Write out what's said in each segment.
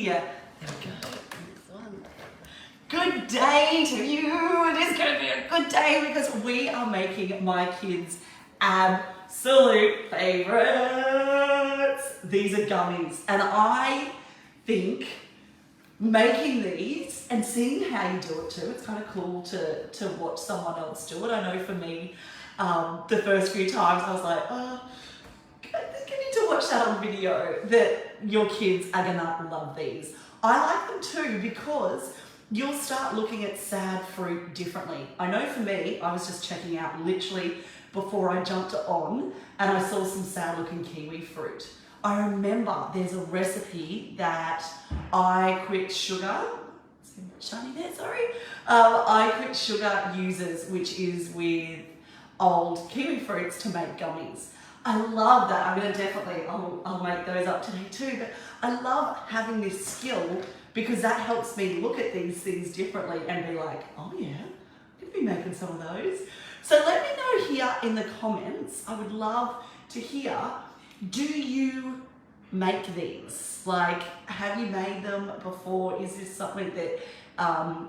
There we go. This one. Good day to you. It is going to be a good day because we are making my kids' absolute favourites. These are gummies. And I think making these and seeing how you do it too, it's kind of cool to watch someone else do it. I know for me, the first few times I was like, oh, I think you need to watch that on video, that your kids are gonna love these. I like them too because you'll start looking at sad fruit differently. I know for me, I was just checking out literally before I jumped on and I saw some sad looking kiwi fruit. I remember there's a recipe that I Quit Sugar, shiny there, sorry. I Quit Sugar uses, which is with old kiwi fruits to make gummies. I love that. I'm gonna definitely, I'll make those up today too, but I love having this skill because that helps me look at these things differently and be like, oh yeah, I could be making some of those. So let me know here in the comments. I would love to hear, do you make these? Like, have you made them before? Is this something that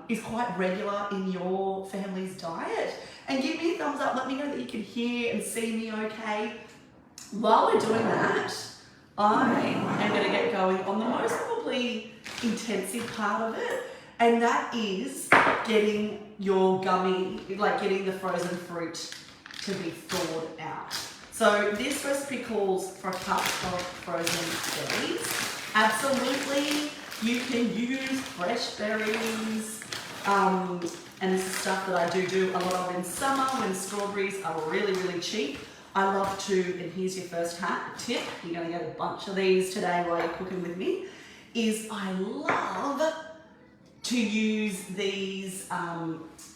is quite regular in your family's diet? And give me a thumbs up, let me know that you can hear and see me okay. While we're doing that, I am going to get going on the most probably intensive part of it, and that is getting your gummy, like getting the frozen fruit to be thawed out. So this recipe calls for a cup of frozen berries. Absolutely, you can use fresh berries, and this is stuff that I do a lot of in summer when strawberries are really, really cheap. I love to, and here's your first tip, you're going to get a bunch of these today while you're cooking with me, is I love to use these,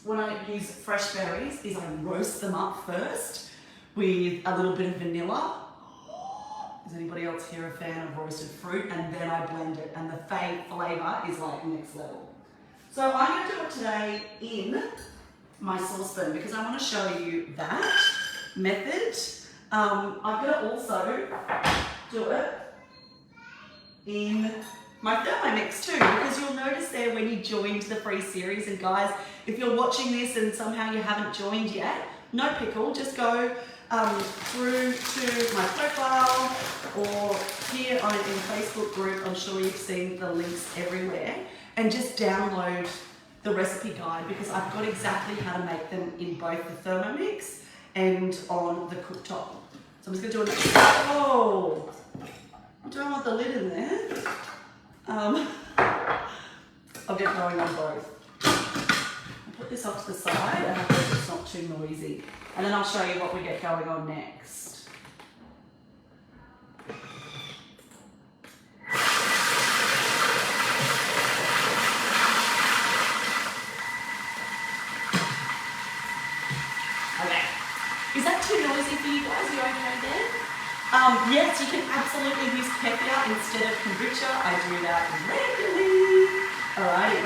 when I use fresh berries, is I roast them up first with a little bit of vanilla. Is anybody else here a fan of roasted fruit? And then I blend it, and the flavour is like next level. So I'm going to do it today in my saucepan because I want to show you that method. I'm going to also do it in my Thermomix too, because you'll notice there when you joined the free series, and guys, if you're watching this and somehow you haven't joined yet, no pickle, just go through to my profile or here on in Facebook group. I'm sure you've seen the links everywhere, and just download the recipe guide because I've got exactly how to make them in both the Thermomix and on the cooktop. So I'm just going to do it. Oh, I don't want the lid in there. I'll get going on both. I'll put this off to the side and I hope it's not too noisy. And then I'll show you what we get going on next. Okay. Is that too noisy for you guys? Are you okay there? Yes, you can absolutely use Kefir instead of Kombucha. I do that regularly. Alrighty.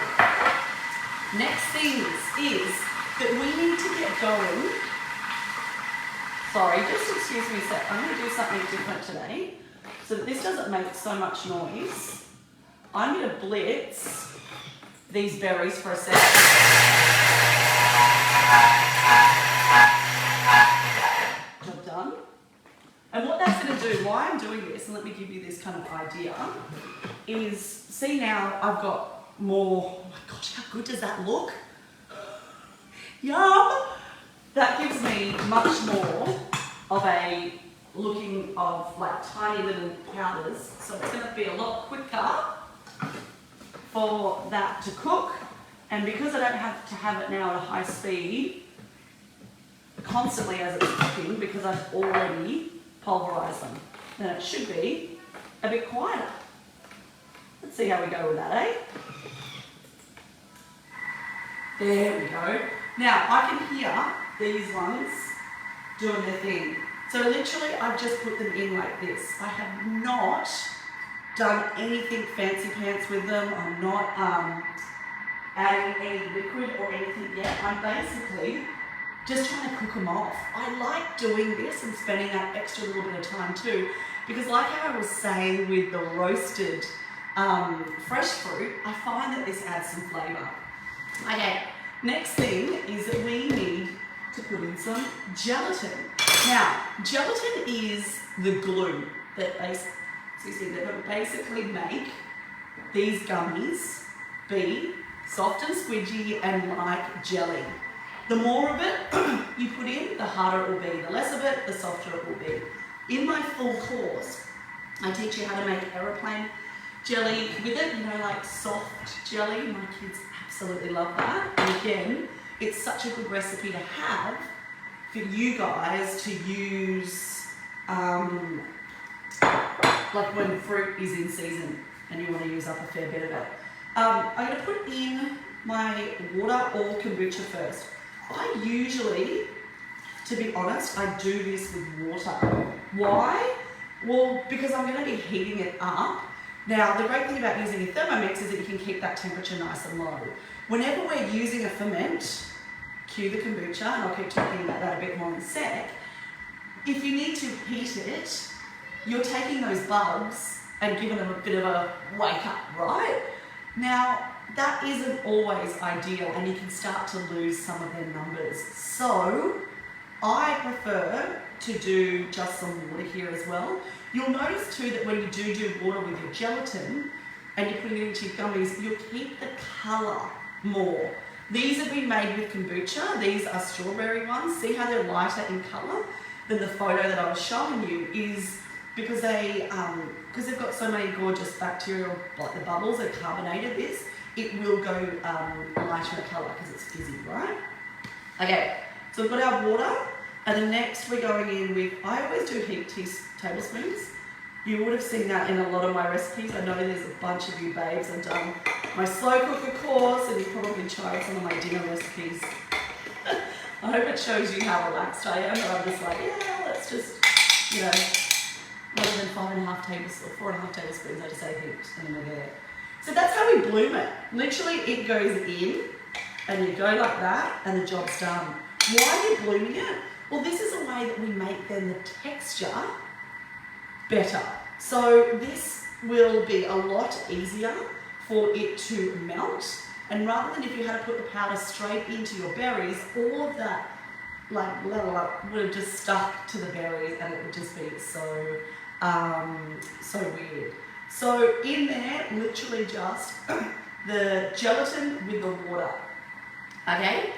Next thing is that we need to get going. Sorry, just excuse me a sec. I'm going to do something different today so that this doesn't make so much noise. I'm going to blitz these berries for a sec. Job done. And what that's going to do, why I'm doing this, and let me give you this kind of idea, is see now I've got more, oh my gosh, how good does that look? Yum! That gives me much more of a looking of like tiny little powders, so it's going to be a lot quicker for that to cook. And because I don't have to have it now at a high speed constantly as it's cooking, because I've already pulverised them, then it should be a bit quieter. Let's see how we go with that, eh? There we go. Now I can hear these ones doing their thing. So literally I've just put them in like this. I have not done anything fancy pants with them. I'm not adding any liquid or anything yet. I'm basically just trying to cook them off. I like doing this and spending that extra little bit of time too, because like how I was saying with the roasted fresh fruit, I find that this adds some flavour. Okay, next thing is that we need to put in some gelatin. Now, gelatin is the glue that basically make these gummies be soft and squidgy and like jelly. The more of it you put in, the harder it will be. The less of it, the softer it will be. In my full course, I teach you how to make aeroplane jelly with it, like soft jelly. My kids absolutely love that. And again, it's such a good recipe to have for you guys to use like when fruit is in season and you want to use up a fair bit of it. I'm going to put in my water or kombucha first. I usually, to be honest, I do this with water. Why? Well, because I'm going to be heating it up. Now, the great thing about using a Thermomix is that you can keep that temperature nice and low. Whenever we're using a ferment, cue the kombucha, and I'll keep talking about that a bit more in a sec, if you need to heat it, you're taking those bugs and giving them a bit of a wake up, right? Now, that isn't always ideal and you can start to lose some of their numbers. So, I prefer to do just some water here as well. You'll notice too that when you do water with your gelatin and you're putting it into your gummies, you'll keep the colour more. These have been made with kombucha. These are strawberry ones. See how they're lighter in colour than the photo that I was showing you, is because they've got so many gorgeous bacterial, like the bubbles are carbonated, it will go lighter in colour because it's fizzy, right? Okay, so we've got our water, and then next we're going in with, I always do heaped tablespoons. You would have seen that in a lot of my recipes. I know there's a bunch of you babes. I've done my slow cooker course and you've probably tried some of my dinner recipes. I hope it shows you how relaxed I am, but I'm just like, yeah, let's just, rather than 4.5 tablespoons, I just say heaped and we're there. So that's how we bloom it. Literally it goes in and you go like that and the job's done. Why are you blooming it? Well, this is a way that we make then the texture better. So this will be a lot easier for it to melt, and rather than if you had to put the powder straight into your berries, all of that would have just stuck to the berries and it would just be so weird. So in there, literally just the gelatin with the water, okay?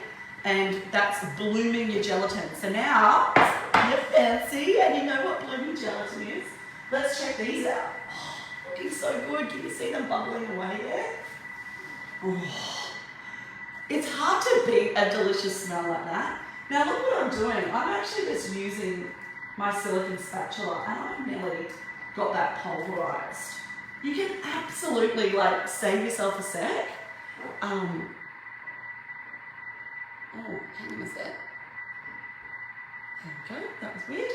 And that's blooming your gelatin. So now you're fancy and you know what blooming gelatin is. Let's check these out. Oh, looking so good. Can you see them bubbling away there? Oh. It's hard to beat a delicious smell like that. Now look what I'm doing. I'm actually just using my silicone spatula and I've nearly got that pulverized. You can absolutely save yourself a sec. Oh, hang on a sec. There we go, that was weird.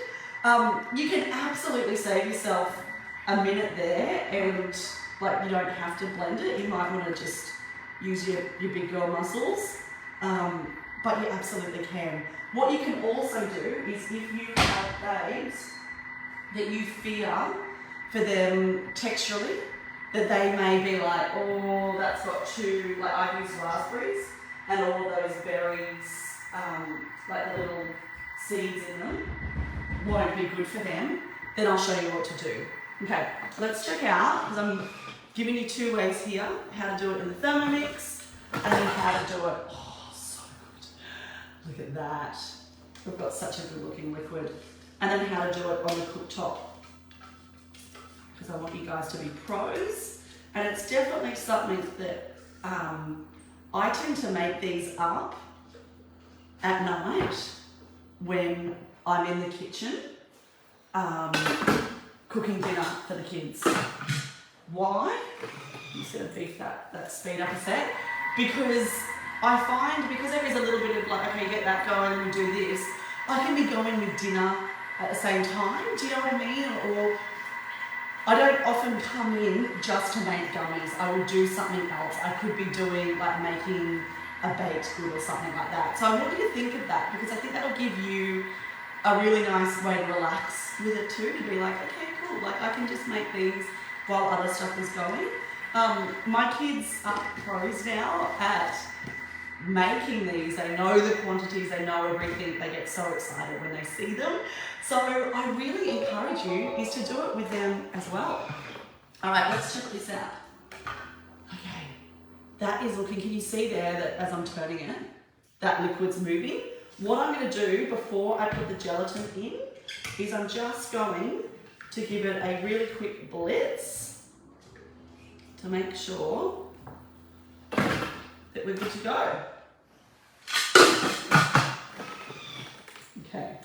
You can absolutely save yourself a minute there and you don't have to blend it. You might want to just use your big girl muscles, but you absolutely can. What you can also do is if you have babes that you fear for them texturally, that they may be like, oh, that's got too, I use raspberries and all of those berries, the little seeds in them, won't be good for them, then I'll show you what to do. Okay, let's check out, because I'm giving you 2 ways here, how to do it in the Thermomix, and then how to do it, oh, so good. Look at that. We've got such a good looking liquid. And then how to do it on the cooktop, because I want you guys to be pros. And it's definitely something that I tend to make these up at night when I'm in the kitchen cooking dinner for the kids. Why? I'm just going to beef that speed up a sec. Because I find, because there is a little bit of okay, get that going and do this, I can be going with dinner at the same time, do you know what I mean? Or I don't often come in just to make gummies. I will do something else. I could be doing making a baked good or something like that. So I want you to think of that, because I think that'll give you a really nice way to relax with it too, to be like, okay, cool, I can just make these while other stuff is going. My kids are pros now at making these. They know the quantities, they know everything. They get so excited when they see them. So I really encourage you is to do it with them as well. All right, let's check this out. Okay, that is looking, can you see there that as I'm turning it, that liquid's moving? What I'm going to do before I put the gelatin in is I'm just going to give it a really quick blitz to make sure that we're good to go. Okay.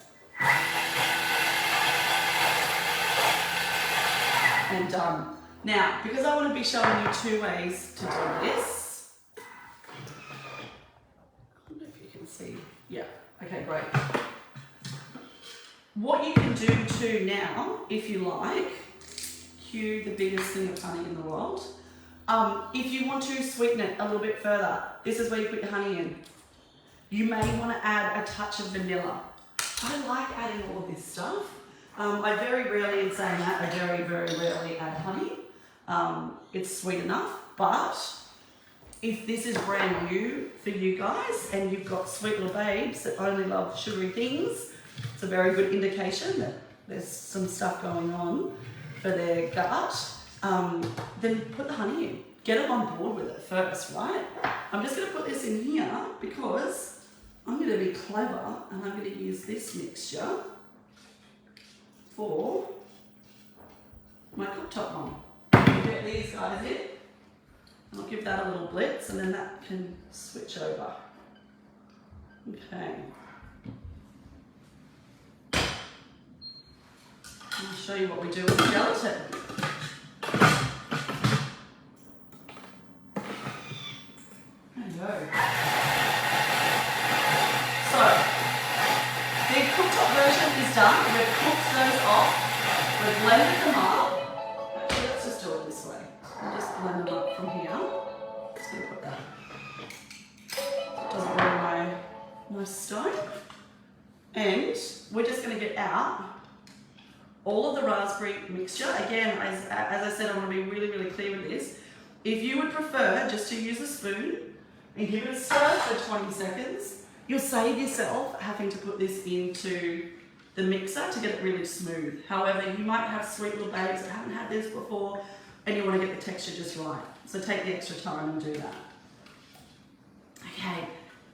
And done. Now, because I want to be showing you 2 ways to do this. I don't know if you can see. Yeah, okay, great. What you can do too now, if you like, cue the biggest thing of honey in the world. If you want to sweeten it a little bit further, this is where you put your honey in. You may want to add a touch of vanilla. I like adding all of this stuff. I very rarely, in saying that, I very, very rarely add honey. It's sweet enough, but if this is brand new for you guys and you've got sweet little babes that only love sugary things, it's a very good indication that there's some stuff going on for their gut. Then put the honey in. Get them on board with it first, right? I'm just going to put this in here because I'm going to be clever and I'm going to use this mixture for my cooktop one. I'll get these guys in and I'll give that a little blitz and then that can switch over. Okay. I'll show you what we do with the gelatin. There you go. So, the cooktop version is done. We've cooked those off. We've blended them up. Actually, let's just do it this way. I'll just blend them up from here. Just going to put that. It doesn't ruin my stone. And we're just going to get out all of the raspberry mixture. Again, as I said, I want to be really, really clear with this. If you would prefer just to use a spoon and give it a stir for 20 seconds, you'll save yourself having to put this into the mixer to get it really smooth. However, you might have sweet little babes that haven't had this before and you want to get the texture just right. So take the extra time and do that. Okay,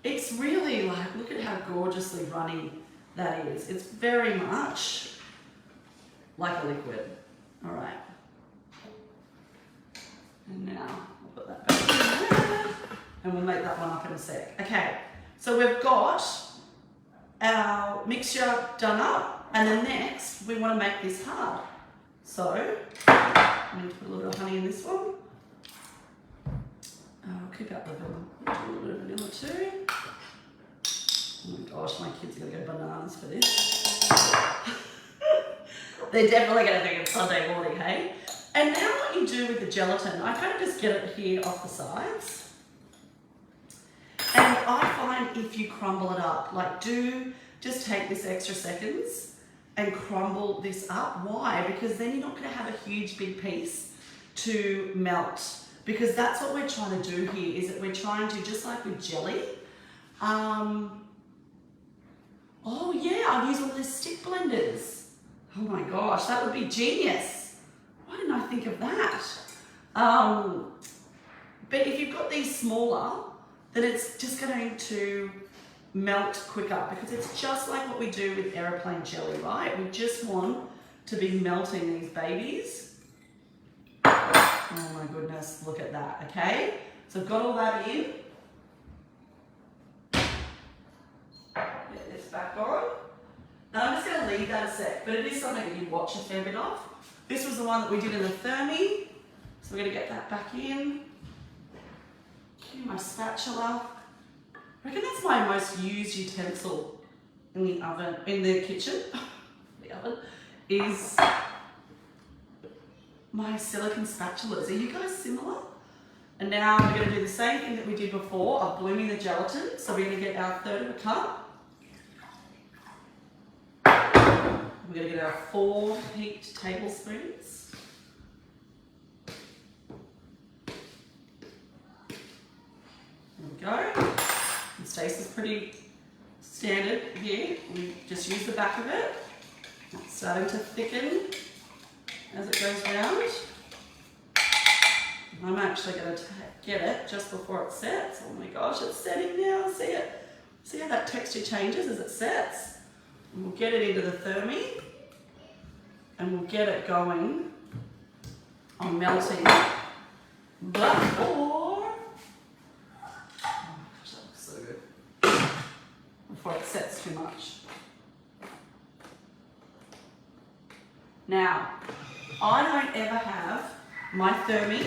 it's really like, look at how gorgeously runny that is. It's very much like a liquid. All right. And now I'll put that back in there and we'll make that one up in a sec. Okay, so we've got our mixture done up and then next we want to make this hard. So I need to put a little bit of honey in this one. I'll keep out the vanilla, do a little bit of vanilla too. Oh my gosh, my kids are going to go bananas for this. They're definitely going to think it's Sunday morning, hey? And now what you do with the gelatin, I kind of just get it here off the sides. And I find if you crumble it up, like just take this extra seconds and crumble this up. Why? Because then you're not going to have a huge big piece to melt. Because that's what we're trying to do here, is that we're trying to, just like with jelly, oh yeah, I've used one of those stick blenders. Oh my gosh, that would be genius. Why didn't I think of that? But if you've got these smaller, then it's just going to melt quicker because it's just like what we do with aeroplane jelly, right? We just want to be melting these babies. Oh my goodness, look at that, okay? So I've got all that in. Get this back on. Now I'm just going to leave that a sec, but it is something that you watch a fair bit of. This was the one that we did in the Fermi, so we're going to get that back in. Cue my spatula. I reckon that's my most used utensil in the oven, in the kitchen, the oven, is my silicone spatulas. Are you guys similar? And now we're going to do the same thing that we did before of blooming the gelatin. So we're going to get our 1/3 of a cup. We're going to get our 4 heaped tablespoons. Stasis pretty standard here. We just use the back of it. It's starting to thicken as it goes round. I'm actually going to get it just before it sets. Oh my gosh, it's setting now. See it? See how that texture changes as it sets? And we'll get it into the thermi and we'll get it going on melting before, oh gosh, that looks so good, before it sets too much. Now, I don't ever have my thermi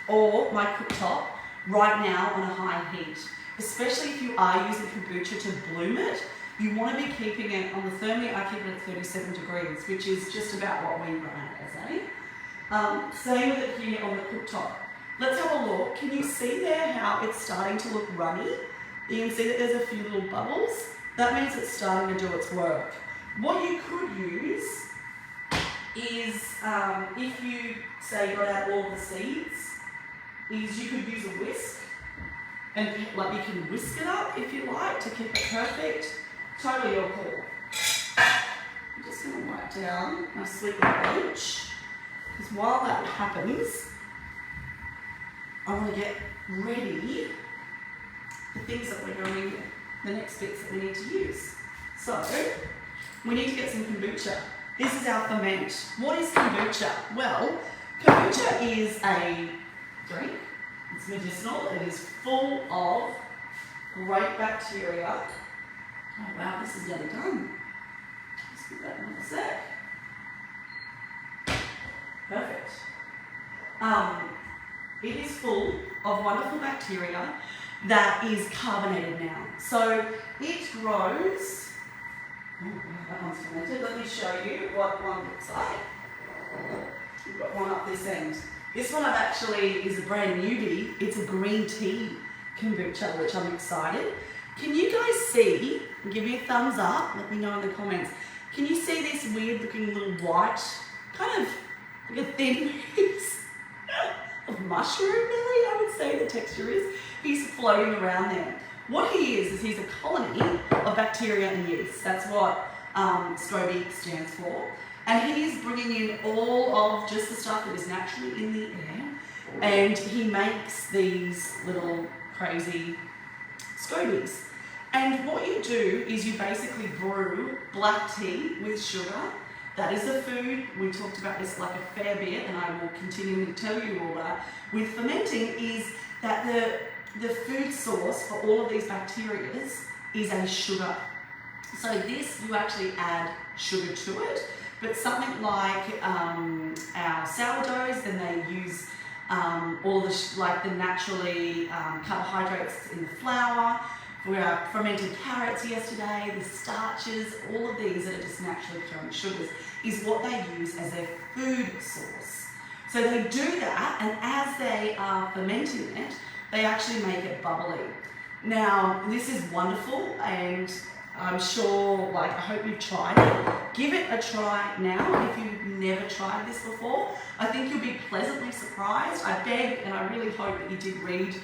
or my cooktop right now on a high heat, especially if you are using kombucha to bloom it. You want to be keeping it on the thermi. I keep it at 37 degrees, which is just about what we run it as, eh? Same with it here on the cooktop. Let's have a look. Can you see there how it's starting to look runny? You can see that there's a few little bubbles. That means it's starting to do its work. What you could use is, if you say got out all the seeds, is you could use a whisk, and like you can whisk it up if you like to keep it perfect. Totally your call. I'm just going to wipe down my sweet bench, because while that happens, I want to get ready the things that we're going, the next bits that we need to use. So, we need to get some kombucha. This is our ferment. What is kombucha? Well, kombucha is a drink. It's medicinal. It is full of great bacteria. Oh wow, this is nearly done. Let's put that in a sec. Perfect. It is full of wonderful bacteria that is carbonated now. So it grows. Oh wow, that one's fermented. Let me show you what one looks like. We've got one up this end. This one is a brand newbie. It's a green tea kombucha, which I'm excited. Can you guys see, give me a thumbs up, let me know in the comments, can you see this weird looking little white, kind of like a thin piece of mushroom really, I would say the texture is. He's floating around there. What he is he's a colony of bacteria and yeast. That's what SCOBY stands for. And he's bringing in all of just the stuff that is naturally in the air, and he makes these little crazy SCOBYs. And what you do is you basically brew black tea with sugar. That is the food. We talked about this like a fair bit, and I will continue to tell you all that. With fermenting is that the food source for all of these bacteria is a sugar. So this, you actually add sugar to it, but something like our sourdoughs, then they use all the naturally carbohydrates in the flour. We fermented carrots yesterday, the starches, all of these that are just naturally occurring sugars is what they use as their food source. So they do that, and as they are fermenting it, they actually make it bubbly. Now, this is wonderful, and I'm sure, I hope you've tried it. Give it a try now if you've never tried this before. I think you'll be pleasantly surprised. I beg and I really hope that you did read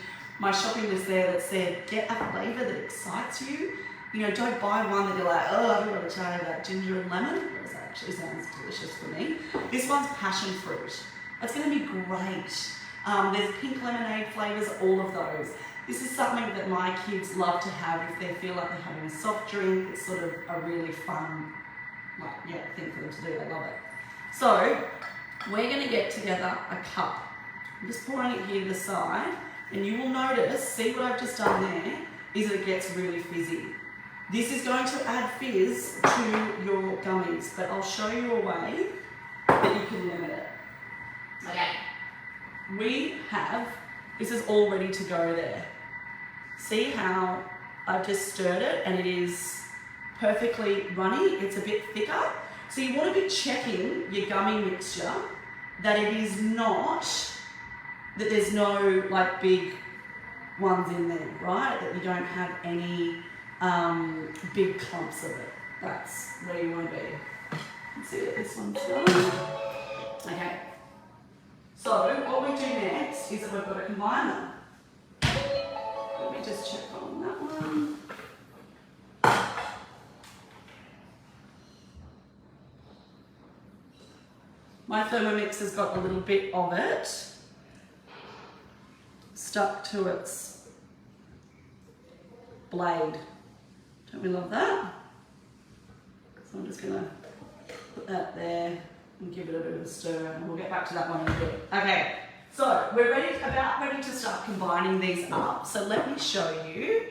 my shopping list there that said, get a flavour that excites you. You know, don't buy one that you're like, oh, I don't want to try that ginger and lemon, because that actually sounds delicious for me. This one's passion fruit. That's going to be great. There's pink lemonade flavours, all of those. This is something that my kids love to have if they feel like they're having a soft drink. It's sort of a really fun, thing for them to do. They love it. So, we're going to get together a cup. I'm just pouring it here to the side, and you will notice, see what I've just done there, is that it gets really fizzy. This is going to add fizz to your gummies, but I'll show you a way that you can limit it. Okay. This is all ready to go there. See how I've just stirred it and it is perfectly runny, it's a bit thicker. So you want to be checking your gummy mixture that it is not, that there's no big ones in there, right? That you don't have any big clumps of it. That's where you want to be. Let's see what this one's done. Okay. So what we do next is that we've got to combine them. Let me just check on that one. My Thermomix has got a little bit of it stuck to its blade. Don't we love that? So I'm just gonna put that there and give it a bit of a stir, and we'll get back to that one in a bit. Okay, so we're about ready to start combining these up. So let me show you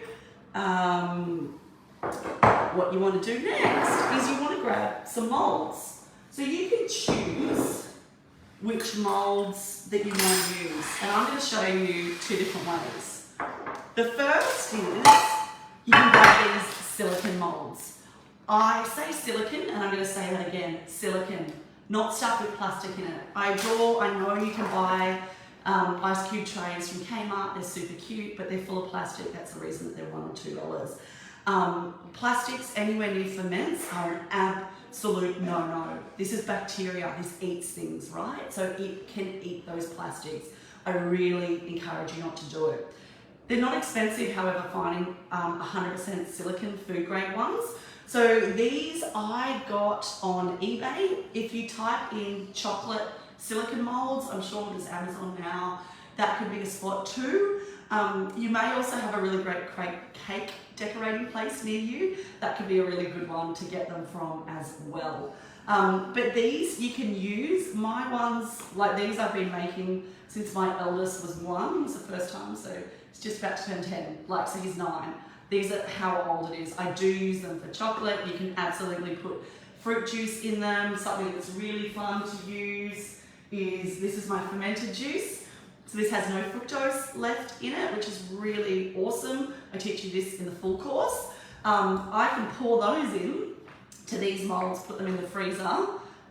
what you want to do next is you want to grab some molds. So you can choose which molds that you want to use, and I'm going to show you two different ways. The first is you can grab these silicone molds. I say silicone, and I'm going to say that again, silicone, not stuff with plastic in it. I know you can buy ice cube trays from Kmart, they're super cute, but they're full of plastic. That's the reason that they're $1 or $2. Plastics anywhere near ferments are an absolute no-no. This is bacteria, this eats things, right? So it can eat those plastics. I really encourage you not to do it. They're not expensive, however, finding 100% silicone food grade ones. So these I got on eBay. If you type in chocolate silicone molds, I'm sure there's Amazon now, that could be a spot too. You may also have a really great cake decorating place near you. That could be a really good one to get them from as well. But these you can use. My ones, like these I've been making since my eldest was 1, it was the first time, so it's just about to turn 10, like so he's 9. These are how old it is. I do use them for chocolate. You can absolutely put fruit juice in them. Something that's really fun to use is, this is my fermented juice. So this has no fructose left in it, which is really awesome. I teach you this in the full course. I can pour those in to these molds, put them in the freezer,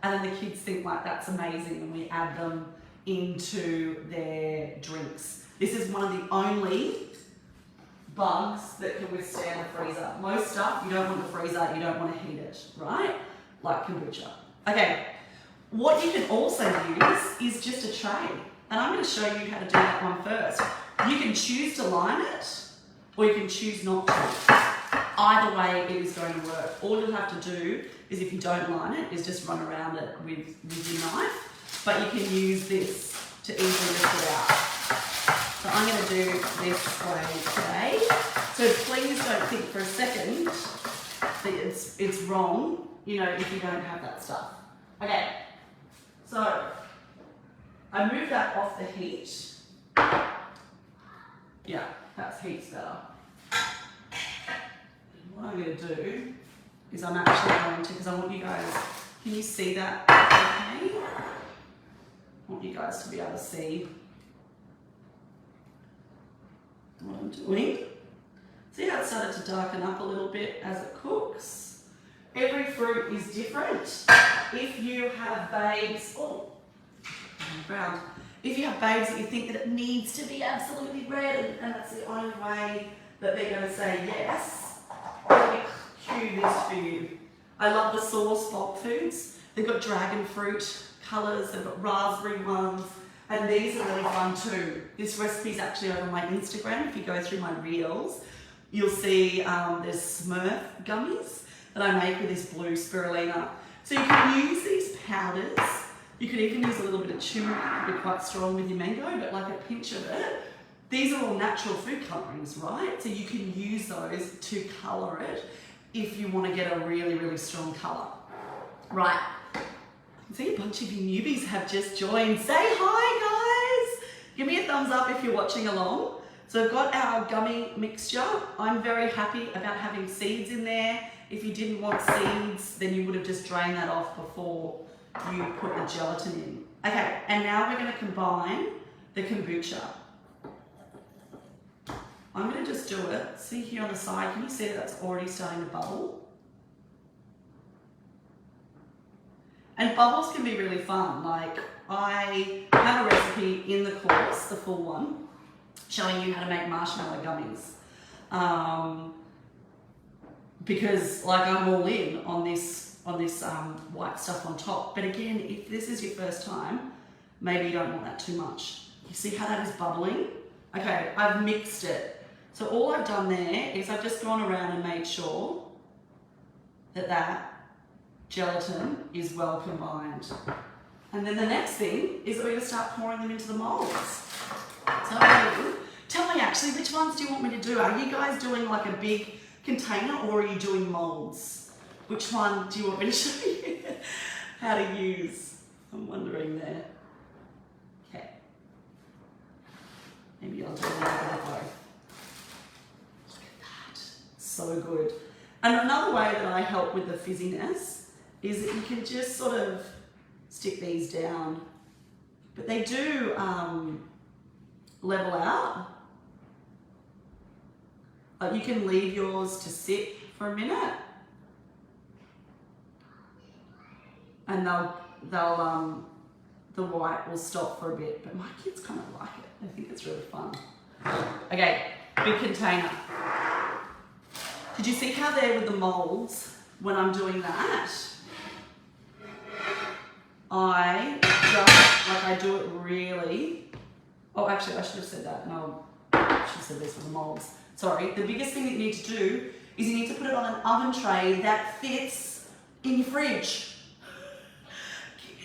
and then the kids think like that's amazing, and we add them into their drinks. This is one of the only bugs that can withstand the freezer. Most stuff, you don't want the freezer, you don't want to heat it, right? Like kombucha. Okay, what you can also use is just a tray. And I'm going to show you how to do that one first. You can choose to line it, or you can choose not to. Either way, it is going to work. All you'll have to do is, if you don't line it, is just run around it with your knife. But you can use this to easily lift it out. So I'm going to do this way today. So please don't think for a second that it's wrong, you know, if you don't have that stuff. Okay, so I move that off the heat. Yeah, that's heat's better. What I'm going to do is I'm actually going to, because I want you guys, can you see that okay? I want you guys to be able to see what I'm doing. See how it started to darken up a little bit as it cooks? Every fruit is different. If you have babes, brown. If you have babes that you think that it needs to be absolutely red, and that's the only way that they're going to say yes, let me cue this for you. I love the sauce bulk foods. They've got dragon fruit colours, they've got raspberry ones, and these are really fun too. This recipe's actually over my Instagram. If you go through my reels, you'll see there's Smurf gummies that I make with this blue spirulina. So you can use these powders. You could even use a little bit of turmeric, it could be quite strong with your mango, but like a pinch of it. These are all natural food colourings, right? So you can use those to colour it if you want to get a really, really strong colour. Right, I see a bunch of you newbies have just joined. Say hi, guys! Give me a thumbs up if you're watching along. So I've got our gummy mixture. I'm very happy about having seeds in there. If you didn't want seeds, then you would have just drained that off before you put the gelatin in. Okay, and now we're going to combine the kombucha. I'm going to just do it. See here on the side, can you see that's already starting to bubble? And bubbles can be really fun. Like, I have a recipe in the course, the full one, showing you how to make marshmallow gummies. Because like I'm all in on this white stuff on top. But again, if this is your first time, maybe you don't want that too much. You see how that is bubbling? Okay, I've mixed it. So all I've done there is I've just gone around and made sure that that gelatin is well combined. And then the next thing is that we're going to start pouring them into the molds. So tell me actually, which ones do you want me to do? Are you guys doing like a big container or are you doing molds? Which one do you want me to show you how to use? I'm wondering there. Okay. Maybe I'll do a little bit of both. Look at that. So good. And another way that I help with the fizziness is that you can just sort of stick these down. But they do level out. Like you can leave yours to sit for a minute. And the white will stop for a bit, but my kids kind of like it. I think it's really fun. Okay, big container. Did you see how there with the molds, when I'm doing that, I do it really, oh actually I should have said that, no, I should have said this for the molds. Sorry, the biggest thing that you need to do is you need to put it on an oven tray that fits in your fridge.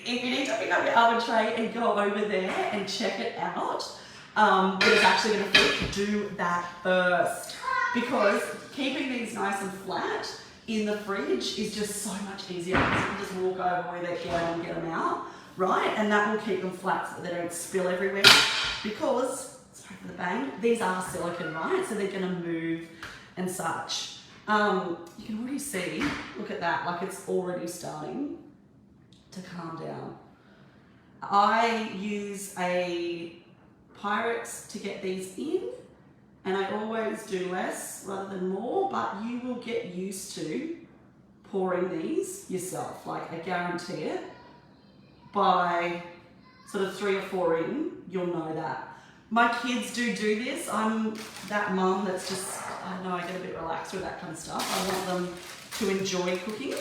If you need to pick up your oven tray and go over there and check it out, that it's actually going to fit, do that first. Because keeping these nice and flat in the fridge is just so much easier. You can just walk over where they go and get them out, right? And that will keep them flat so that they don't spill everywhere. Because, sorry for the bang, these are silicone, right? So they're going to move and such. You can already see, look at that, like it's already starting to calm down. I use a Pyrex to get these in, and I always do less rather than more, but you will get used to pouring these yourself. Like I guarantee it, by sort of 3 or 4 in, you'll know that. My kids do this. I'm that mum that's just, I don't know, I get a bit relaxed with that kind of stuff. I want them to enjoy cooking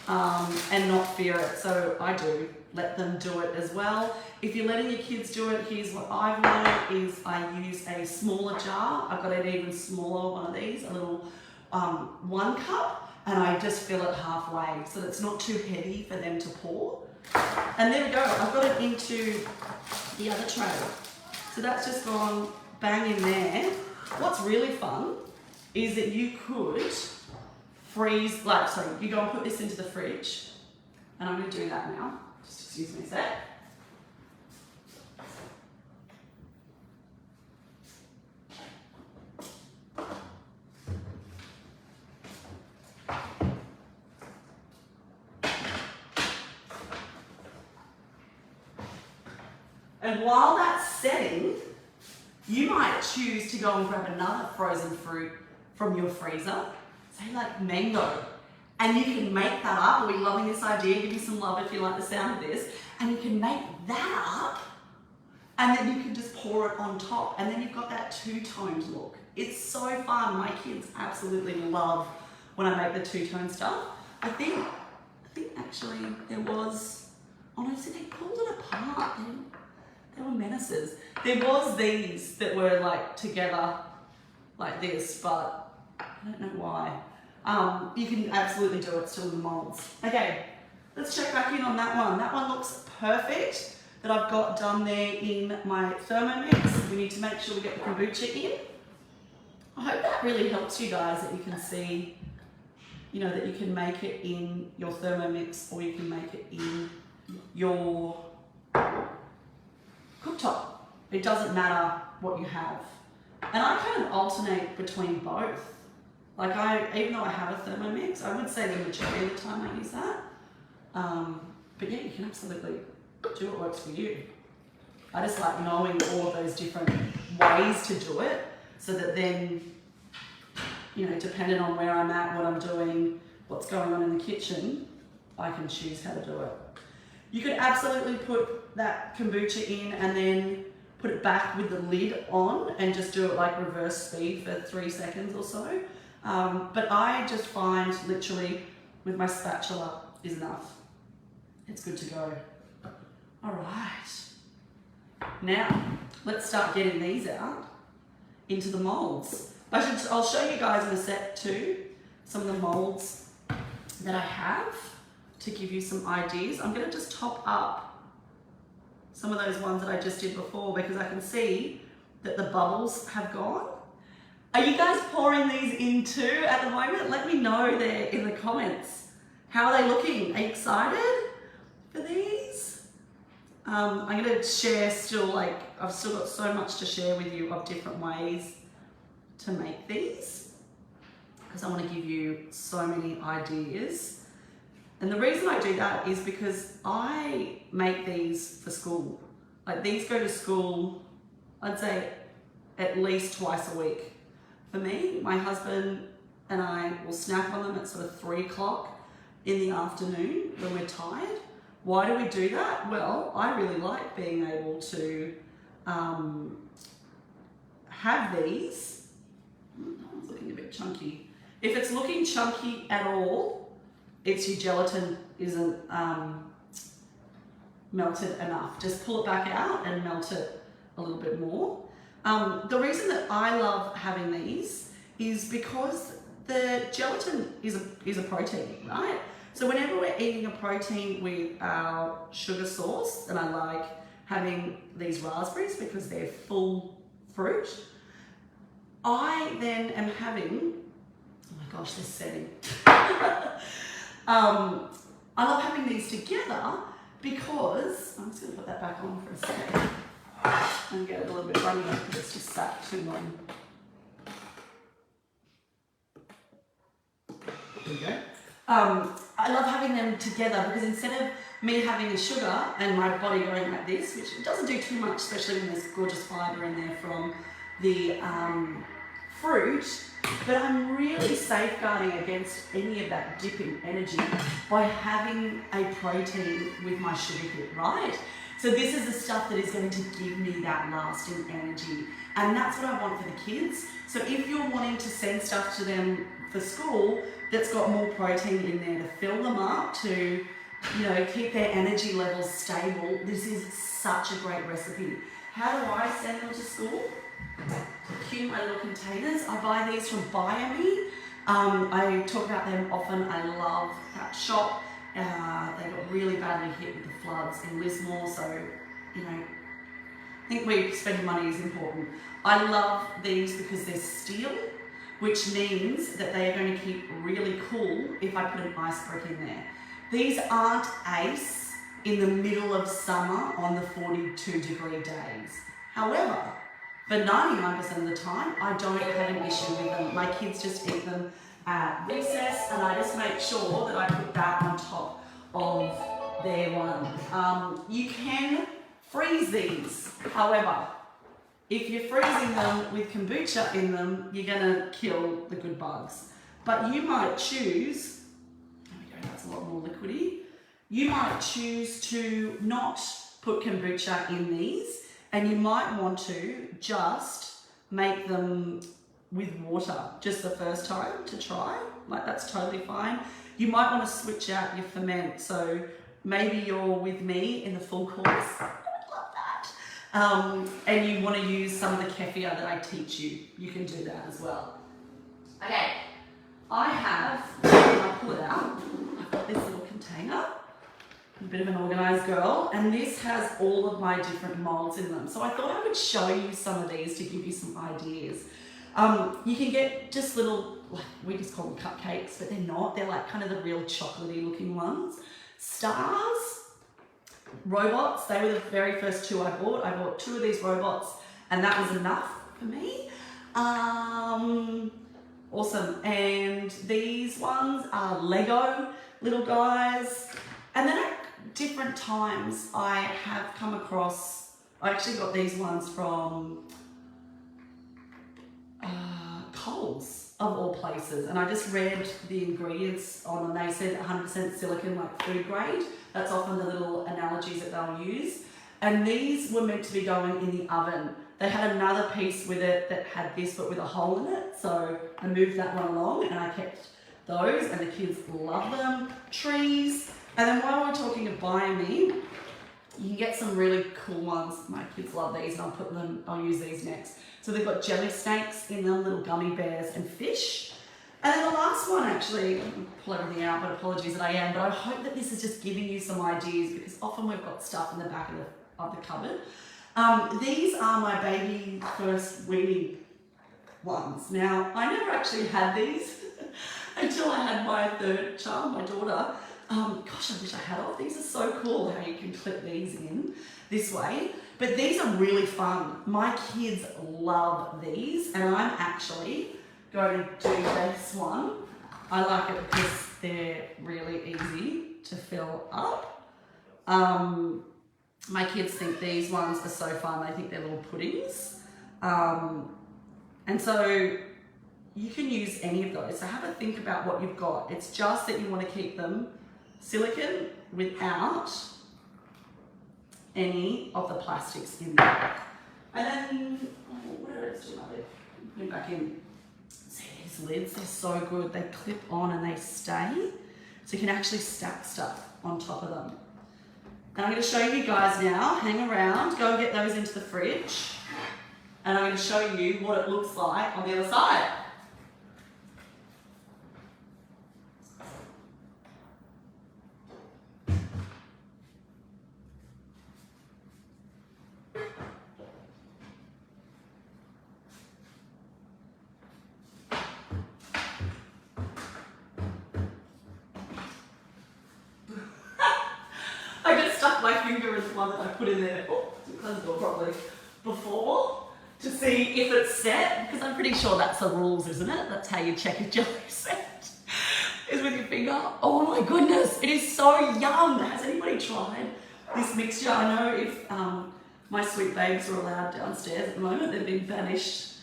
and not fear it. So I do let them do it as well. If you're letting your kids do it, here's what I've learned is I use a smaller jar. I've got an even smaller one of these, a little 1 cup, and I just fill it halfway so that it's not too heavy for them to pour. And there we go, I've got it into the other tray. So that's just gone bang in there. What's really fun is that you could freeze, you go and put this into the fridge, and I'm going to do that now. Just excuse me a sec. And while that's setting, you might choose to go and grab another frozen fruit from your freezer, say like mango, and you can make that up. Are we loving this idea? Give me some love if you like the sound of this. And you can make that up, and then you can just pour it on top, and then you've got that two-toned look. It's so fun. My kids absolutely love when I make the two-tone stuff. I think actually there was, oh no, see, they pulled it apart. They were menaces. There was these that were like together like this, but I don't know why. You can absolutely do it still in the molds. Okay, let's check back in on that one. That one looks perfect that I've got done there in my Thermomix. We need to make sure we get the kombucha in. I hope that really helps you guys, that you can see, you know, that you can make it in your Thermomix or you can make it in your cooktop. It doesn't matter what you have. And I kind of alternate between both. Like even though I have a Thermomix, I would say the majority of the time I use that. But yeah, you can absolutely do what works for you. I just like knowing all of those different ways to do it so that then, you know, depending on where I'm at, what I'm doing, what's going on in the kitchen, I can choose how to do it. You could absolutely put that kombucha in and then put it back with the lid on and just do it like reverse speed for 3 seconds or so. But I just find literally with my spatula is enough. It's good to go. All right. Now, let's start getting these out into the molds. I'll show you guys in a sec too, some of the molds that I have to give you some ideas. I'm gonna just top up some of those ones that I just did before, because I can see that the bubbles have gone. Are you guys pouring these in too at the moment? Let me know there in the comments. How are they looking? Are you excited for these? I'm going to share still, I've still got so much to share with you of different ways to make these, because I want to give you so many ideas. And the reason I do that is because I make these for school. Like, these go to school, I'd say at least twice a week. For me, my husband and I will snack on them at sort of 3 o'clock in the afternoon when we're tired. Why do we do that? Well, I really like being able to have these. That one's looking a bit chunky. If it's looking chunky at all, it's your gelatin isn't melted enough. Just pull it back out and melt it a little bit more. The reason that I love having these is because the gelatin is a protein, right? So whenever we're eating a protein with our sugar sauce, and I like having these raspberries because they're full fruit, I then am having, oh my gosh, this setting. I love having these together because, I'm just going to put that back on for a second and get it a little bit runny because it's just sat too long. There we go. I love having them together because instead of me having the sugar and my body going like this, which doesn't do too much, especially when there's gorgeous fibre in there from the fruit, but I'm really safeguarding against any of that dip in energy by having a protein with my sugar hit, right? So this is the stuff that is going to give me that lasting energy. And that's what I want for the kids. So if you're wanting to send stuff to them for school that's got more protein in there to fill them up, to, you know, keep their energy levels stable, this is such a great recipe. How do I send them to school? Cute my little containers. I buy these from Buy Me. I talk about them often. I love that shop. They got really badly hit with the floods in Lismore, so, you know, I think spending money is important. I love these because they're steel, which means that they are going to keep really cool if I put an ice brick in there. These aren't ace in the middle of summer on the 42-degree days. However, for 99% of the time, I don't have an issue with them. My kids just eat them at recess, and I just make sure that I put that on top of their one. You can freeze these. However, if you're freezing them with kombucha in them, you're gonna kill the good bugs. But you might choose, there we go, that's a lot more liquidy. You might choose to not put kombucha in these, and you might want to just make them with water just the first time to try. Like, that's totally fine. You might want to switch out your ferment. So maybe you're with me in the full course. I would love that. And you want to use some of the kefir that I teach you. You can do that as well. Okay, I have, I'll pull it out. I've got this little container. I'm a bit of an organised girl, and this has all of my different moulds in them. So I thought I would show you some of these to give you some ideas. You can get just little, like, we just call them cupcakes, but they're not. They're like kind of the real chocolatey looking ones. Stars, robots, they were the very first 2 I bought. I bought 2 of these robots, and that was enough for me. Awesome. And these ones are Lego little guys. And then at different times I have come across, I actually got these ones from Coles, of all places, and I just read the ingredients on them. They said 100% silicon, like food grade. That's often the little analogies that they'll use. And these were meant to be going in the oven. They had another piece with it that had this but with a hole in it, so I moved that one along and I kept those, and the kids love them. Trees. And then while we're talking of Buy Me, you can get some really cool ones. My kids love these, and I'll use these next. So they've got jelly snakes in them, little gummy bears and fish. And then the last one, actually, I'll pull everything out, but apologies that I am, but I hope that this is just giving you some ideas, because often we've got stuff in the back of the of the cupboard. These are my baby first weaning ones. Now, I never actually had these until I had my third child, my daughter. Gosh, I wish I had all. These are so cool how you can clip these in this way. But these are really fun. My kids love these, and I'm actually going to do this one. I like it because they're really easy to fill up. My kids think these ones are so fun. They think they're little puddings. And so you can use any of those. So have a think about what you've got. It's just that you want to keep them silicone without any of the plastics in there. And then, what else do I do? Put them back in. See these lids, they're so good. They clip on and they stay. So you can actually stack stuff on top of them. And I'm going to show you guys now, hang around, go and get those into the fridge. And I'm going to show you what it looks like on the other side. My finger is the one that I put in there, close the door properly, before to see if it's set, because I'm pretty sure that's the rules, isn't it? That's how you check if jelly is set, is with your finger. Oh my goodness, it is so yum. Has anybody tried this mixture? I know if my sweet babes are allowed downstairs at the moment, they've been banished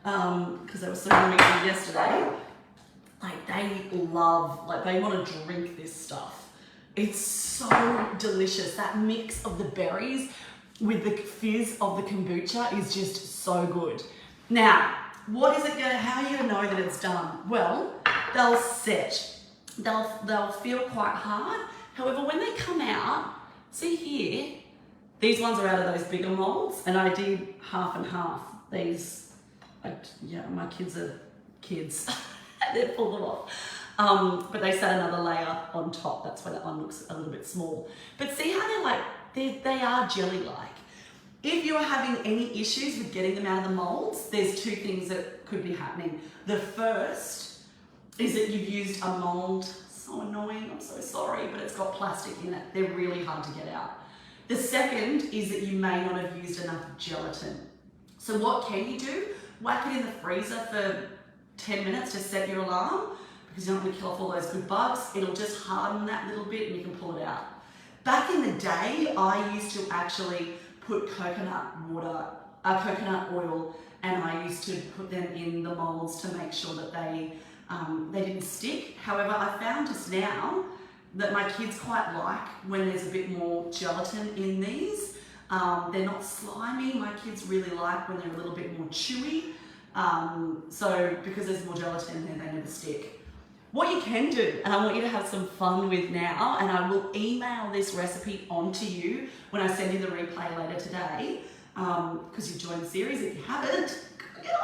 because they were so noisy yesterday. Like they love, like they want to drink this stuff. It's so delicious. That mix of the berries with the fizz of the kombucha is just so good. Now, what is it going to, how are you going to know that it's done? Well, they'll set. They'll feel quite hard. However, when they come out, see here, these ones are out of those bigger molds, and I did half and half. These, yeah, my kids are kids. They pull them off. But they set another layer on top. That's why that one looks a little bit small. But see how they're like, they are jelly-like. If you're having any issues with getting them out of the molds, there's two things that could be happening. The first is that you've used a mold. So annoying, I'm so sorry, but it's got plastic in it. They're really hard to get out. The second is that you may not have used enough gelatin. So what can you do? Whack it in the freezer for 10 minutes to set your alarm, because you don't want to kill off all those good bugs. It'll just harden that little bit and you can pull it out. Back in the day, I used to actually put coconut oil, and I used to put them in the molds to make sure that they didn't stick. However, I found just now that my kids quite like when there's a bit more gelatin in these. They're not slimy. My kids really like when they're a little bit more chewy. So because there's more gelatin there, they never stick. What you can do, and I want you to have some fun with now, and I will email this recipe onto you when I send you the replay later today, because you've joined the series. If you haven't, get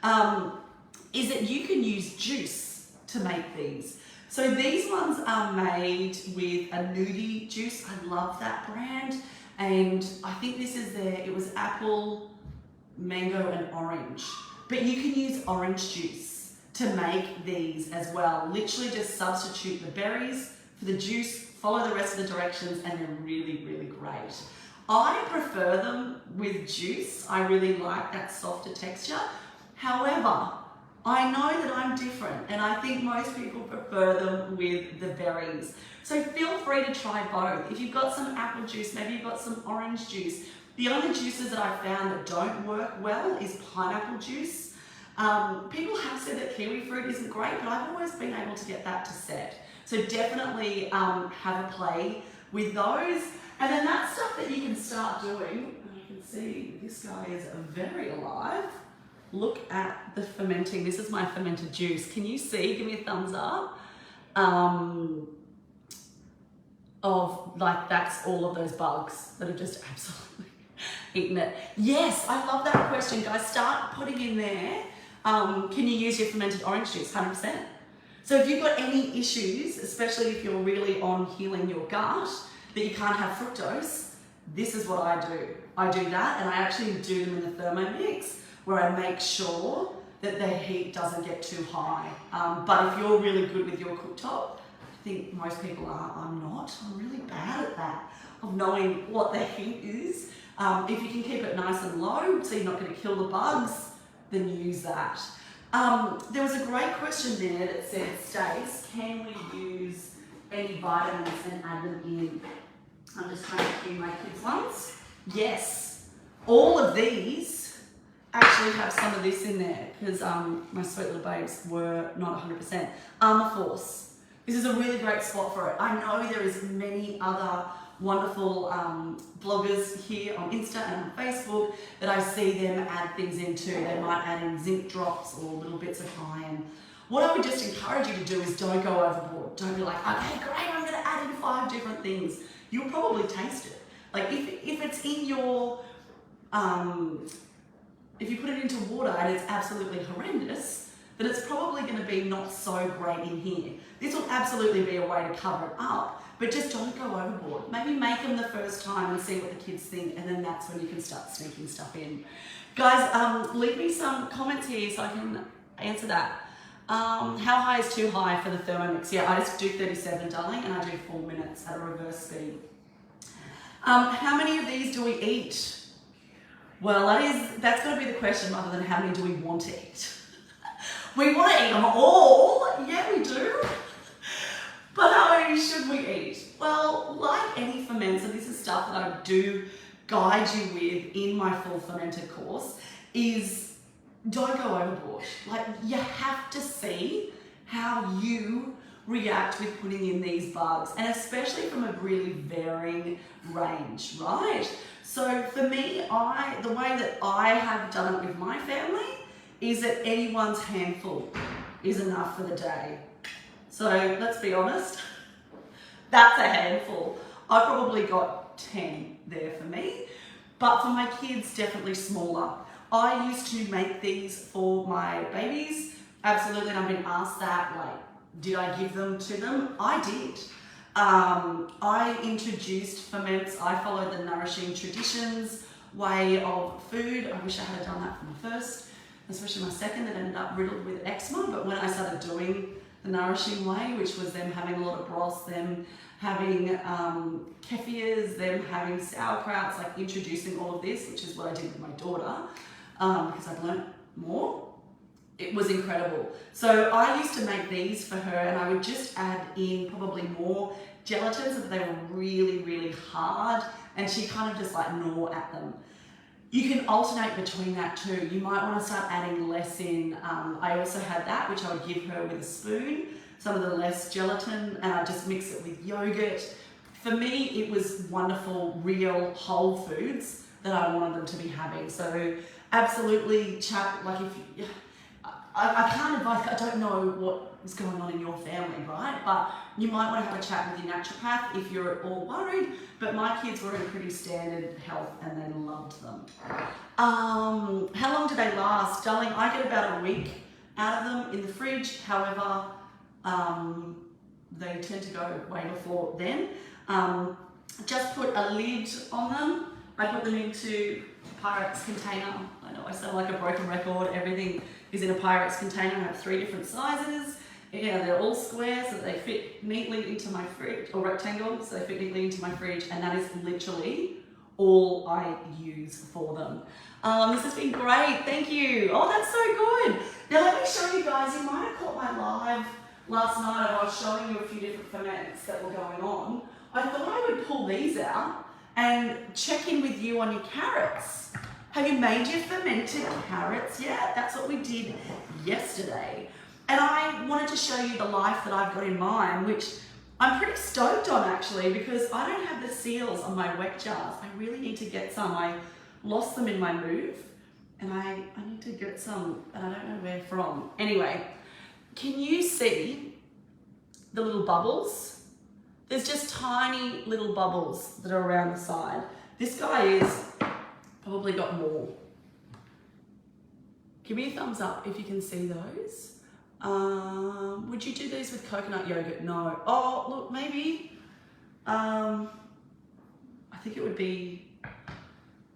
on it. Is that you can use juice to make these. So these ones are made with a nudie juice. I love that brand. And I think this is it was apple, mango, and orange. But you can use orange juice to make these as well. Literally just substitute the berries for the juice, follow the rest of the directions, and they're really, really great. I prefer them with juice. I really like that softer texture. However, I know that I'm different, and I think most people prefer them with the berries. So feel free to try both. If you've got some apple juice, maybe you've got some orange juice. The only juices that I've found that don't work well is pineapple juice. People have said that kiwi fruit isn't great, but I've always been able to get that to set. So definitely have a play with those. And then that's stuff that you can start doing. And you can see this guy is very alive. Look at the fermenting. This is my fermented juice. Can you see? Give me a thumbs up. That's all of those bugs that have just absolutely eaten it. Yes, I love that question, guys. Start putting in there. Can you use your fermented orange juice? 100%. So if you've got any issues, especially if you're really on healing your gut, that you can't have fructose, this is what I do. I do that, and I actually do them in the Thermomix, where I make sure that the heat doesn't get too high. But if you're really good with your cooktop, I think most people are. I'm not. I'm really bad at that, of knowing what the heat is. If you can keep it nice and low, so you're not going to kill the bugs, then use that. There was a great question there that said, Stace, can we use any vitamins and add them in? I'm just trying to cue my kids' ones. Yes, all of these actually have some of this in there, because my sweet little babes were not 100%. Armour Force. This is a really great spot for it. I know there is many other wonderful bloggers here on Insta and on Facebook that I see them add things into. They might add in zinc drops or little bits of iron. What I would just encourage you to do is don't go overboard. Don't be like, okay, great, I'm gonna add in 5 different things. You'll probably taste it. Like if it's in your, if you put it into water and it's absolutely horrendous, then it's probably gonna be not so great in here. This will absolutely be a way to cover it up, but just don't go overboard. Maybe make them the first time and see what the kids think, and then that's when you can start sneaking stuff in. Guys, leave me some comments here so I can answer that. How high is too high for the Thermomix? Yeah, I just do 37, darling, and I do 4 minutes at a reverse speed. How many of these do we eat? Well, that's going to be the question rather than how many do we want to eat. We want to eat them all. Yeah, we do. But how many should we eat? Well, like any fermenter, this is stuff that I do guide you with in my full fermented course, is don't go overboard. Like, you have to see how you react with putting in these bugs, and especially from a really varying range, right? So for me, the way that I have done it with my family is that anyone's handful is enough for the day. So let's be honest, that's a handful. I probably got 10 there for me, but for my kids, definitely smaller. I used to make these for my babies, absolutely, and I've been asked that, like, did I give them to them? I did. I introduced Ferments. I followed the Nourishing Traditions way of food. I wish I had done that for my first, especially my second, that ended up riddled with eczema. But when I started doing the Nourishing way, which was them having a lot of broths, them having kefirs, them having sauerkrauts, like introducing all of this, which is what I did with my daughter, because I've learnt more. It was incredible. So I used to make these for her, and I would just add in probably more gelatin so that they were really, really hard, and she kind of just like gnaw at them. You can alternate between that too. You might want to start adding less in. I also had that, which I would give her with a spoon, some of the less gelatin, and I just mix it with yogurt. For me, it was wonderful, real whole foods that I wanted them to be having. So absolutely chat, like if you, I can't advise, I don't know what is going on in your family, right? But you might want to have a chat with your naturopath if you're at all worried. But my kids were in pretty standard health and they loved them. How long do they last? Darling, I get about a week out of them in the fridge. However, they tend to go way before then. Just put a lid on them. I put them into a Pyrex container. I know I sound like a broken record. Everything is in a Pyrex container. I have 3 different sizes. Yeah, they're all square so that they fit neatly into my fridge, or rectangle, so they fit neatly into my fridge, and that is literally all I use for them. This has been great, thank you. Oh, that's so good. Now let me show you guys, you might have caught my live last night, I was showing you a few different ferments that were going on. I thought I would pull these out and check in with you on your carrots. Have you made your fermented carrots yet? That's what we did yesterday. And I wanted to show you the life that I've got in mine, which I'm pretty stoked on actually, because I don't have the seals on my wet jars. I really need to get some. I lost them in my move, and I need to get some, and I don't know where from. Anyway, can you see the little bubbles? There's just tiny little bubbles that are around the side. This guy is probably got more. Give me a thumbs up if you can see those. Would you do these with coconut yogurt? No. Oh, look, maybe. I think it would be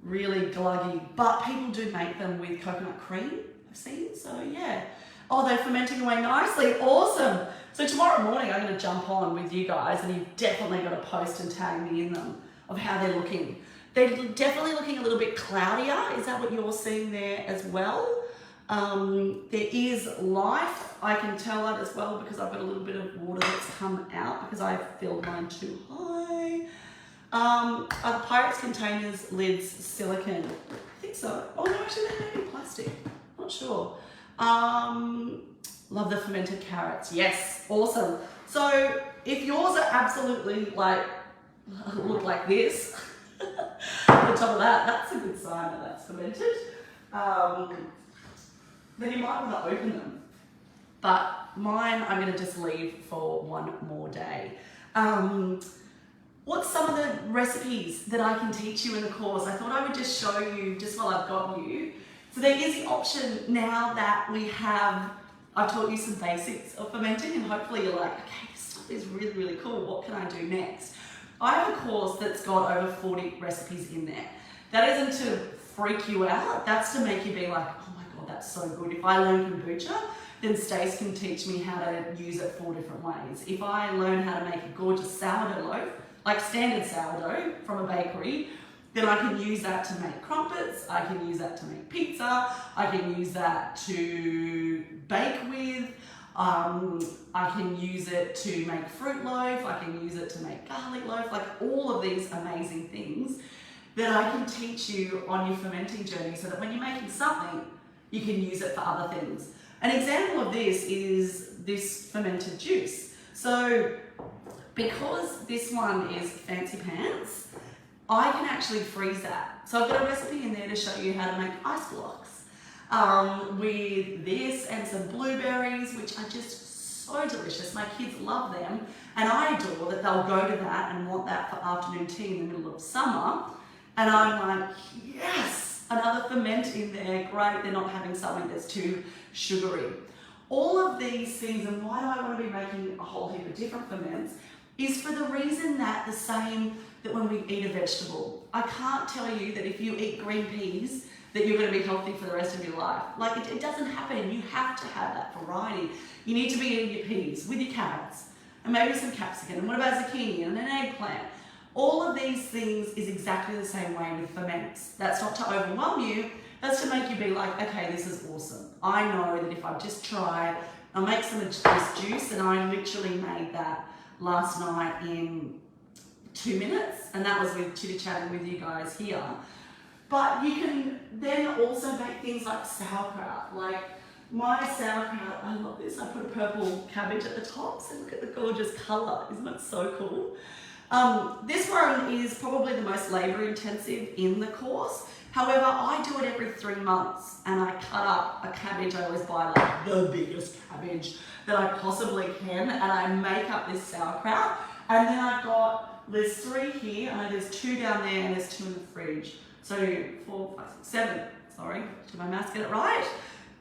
really gluggy, but people do make them with coconut cream, I've seen, so yeah. Oh, they're fermenting away nicely, awesome. So tomorrow morning I'm going to jump on with you guys, and you've definitely got to post and tag me in them of how they're looking. They're definitely looking a little bit cloudier. Is that what you're seeing there as well? There is life. I can tell that as well because I've got a little bit of water that's come out because I filled mine too high. Are the Pyrex containers lids silicone? I think so. Oh no, actually they may be plastic. Not sure. Love the fermented carrots. Yes, awesome. So if yours are absolutely like look like this, on top of that, that's a good sign that that's fermented. Then you might want to open them. But mine I'm going to just leave for one more day. What's some of the recipes that I can teach you in the course? I thought I would just show you just while I've got you. So there is the option now that we have, I've taught you some basics of fermenting, and hopefully you're like, okay, this stuff is really, really cool. What can I do next? I have a course that's got over 40 recipes in there. That isn't to freak you out. That's to make you be like, oh my God, that's so good. If I learn kombucha, then Stace can teach me how to use it 4 different ways. If I learn how to make a gorgeous sourdough loaf, like standard sourdough from a bakery, then I can use that to make crumpets, I can use that to make pizza, I can use that to bake with, I can use it to make fruit loaf, I can use it to make garlic loaf, like all of these amazing things that I can teach you on your fermenting journey so that when you're making something, you can use it for other things. An example of this is this fermented juice. So because this one is fancy pants, I can actually freeze that. So I've got a recipe in there to show you how to make ice blocks with this and some blueberries, which are just so delicious. My kids love them, and I adore that they'll go to that and want that for afternoon tea in the middle of summer. And I'm like, yes, another ferment in there, great, they're not having something that's too sugary. All of these things, and why do I want to be making a whole heap of different ferments, is for the reason that the same that when we eat a vegetable. I can't tell you that if you eat green peas that you're going to be healthy for the rest of your life. Like it doesn't happen. You have to have that variety. You need to be eating your peas with your carrots and maybe some capsicum. And what about zucchini and an eggplant? All of these things is exactly the same way with ferments. That's not to overwhelm you. That's to make you be like, okay, this is awesome. I know that if I just try, I'll make some of this juice, and I literally made that last night in 2 minutes, and that was with chitter-chatting with you guys here. But you can then also make things like sauerkraut. Like my sauerkraut, I love this. I put a purple cabbage at the top, so look at the gorgeous colour. Isn't it so cool? This one is probably the most labour intensive in the course. However, I do it every 3 months, and I cut up a cabbage. I always buy like the biggest cabbage that I possibly can, and I make up this sauerkraut. And then I've got, there's 3 here, and there's 2 down there, and there's 2 in the fridge. So 4, 5, 6, 7, sorry, did my maths get it right?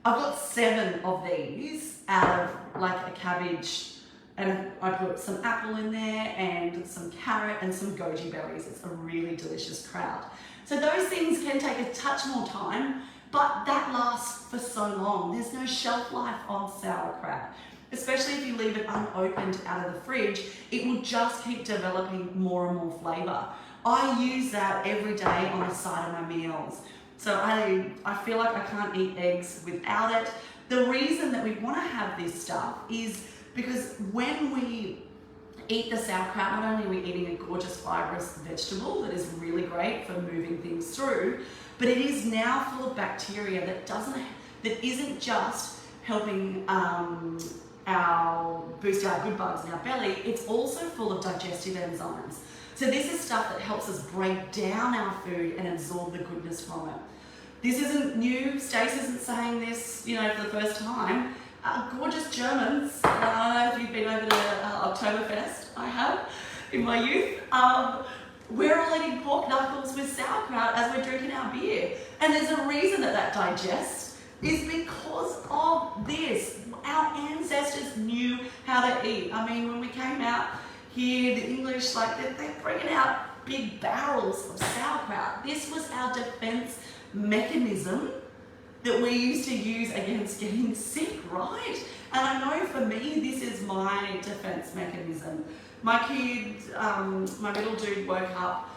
I've got 7 of these out of like a cabbage, and I put some apple in there and some carrot and some goji berries. It's a really delicious kraut. So those things can take a touch more time, but that lasts for so long. There's no shelf life on sauerkraut. Especially if you leave it unopened out of the fridge, it will just keep developing more and more flavour. I use that every day on the side of my meals. So I feel like I can't eat eggs without it. The reason that we want to have this stuff is because when we eat the sauerkraut, not only are we eating a gorgeous fibrous vegetable that is really great for moving things through, but it is now full of bacteria that isn't just helping boost our good bugs in our belly, it's also full of digestive enzymes. So this is stuff that helps us break down our food and absorb the goodness from it. This isn't new. Stace isn't saying this, for the first time. Gorgeous Germans, I don't know if you've been over to Oktoberfest, I have, in my youth. We're all eating pork knuckles with sauerkraut as we're drinking our beer. And there's a reason that digests is because of this. Our ancestors knew how to eat. I mean, when we came out here, the English, they're bringing out big barrels of sauerkraut. This was our defense mechanism that we used to use against getting sick, right? And I know for me, this is my defense mechanism. My kid, my middle dude woke up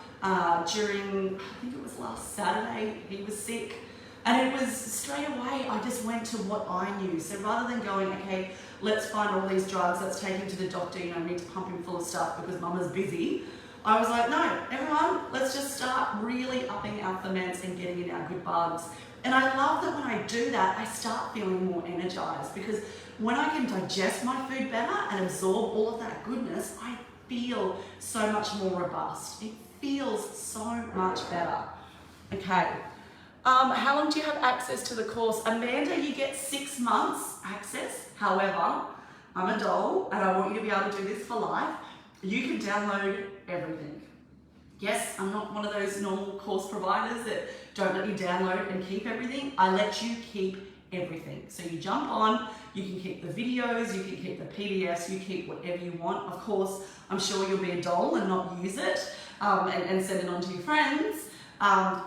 during, I think it was last Saturday, he was sick. And it was straight away, I just went to what I knew. So rather than going, okay, let's find all these drugs, let's take him to the doctor, you know, I need to pump him full of stuff because mama's busy. I was like, no, everyone, let's just start really upping our ferments and getting in our good bugs. And I love that when I do that, I start feeling more energized, because when I can digest my food better and absorb all of that goodness, I feel so much more robust. It feels so much better. Okay. How long do you have access to the course? Amanda, you get 6 months access. However, I'm a doll and I want you to be able to do this for life. You can download everything. Yes, I'm not one of those normal course providers that don't let you download and keep everything. I let you keep everything. So you jump on, you can keep the videos, you can keep the PDFs, you keep whatever you want. Of course, I'm sure you'll be a doll and not use it and send it on to your friends.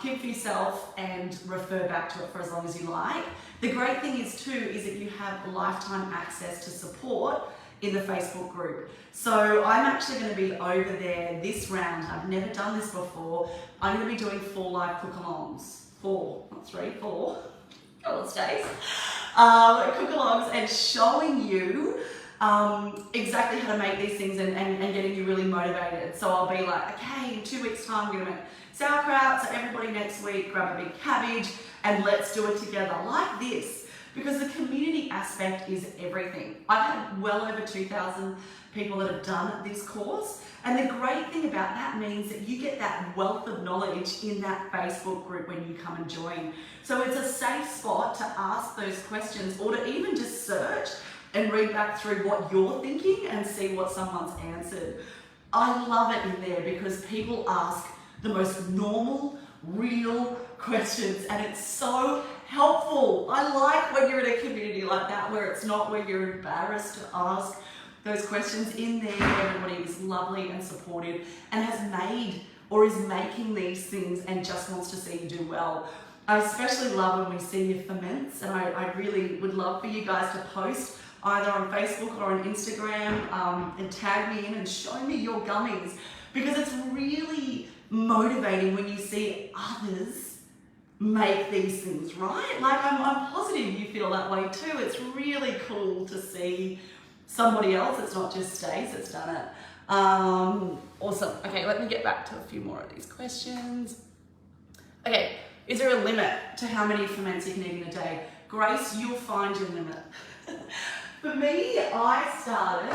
Keep for yourself and refer back to it for as long as you like. The great thing is too, is that you have lifetime access to support in the Facebook group. So I'm actually going to be over there this round. I've never done this before. I'm going to be doing 4 live cook-alongs. 4, not 3, 4. Couple of days. Cook-alongs and showing you exactly how to make these things and getting you really motivated. So I'll be like, okay, in 2 weeks time, we're going to make sauerkraut. So everybody next week, grab a big cabbage and let's do it together like this. Because the community aspect is everything. I've had well over 2,000 people that have done this course. And the great thing about that means that you get that wealth of knowledge in that Facebook group when you come and join. So it's a safe spot to ask those questions or to even just search and read back through what you're thinking and see what someone's answered. I love it in there because people ask the most normal, real questions and it's so helpful. I like when you're in a community like that where it's not where you're embarrassed to ask those questions. In there, everybody is lovely and supportive and has made or is making these things and just wants to see you do well. I especially love when we see your ferments, and I really would love for you guys to post either on Facebook or on Instagram and tag me in and show me your gummies, because it's really motivating when you see others make these things, right? Like I'm positive you feel that way too. It's really cool to see somebody else. It's not just Stace that's done it. Awesome. Okay, let me get back to a few more of these questions. Okay, is there a limit to how many ferments you can eat in a day? Grace, you'll find your limit. For me, I started,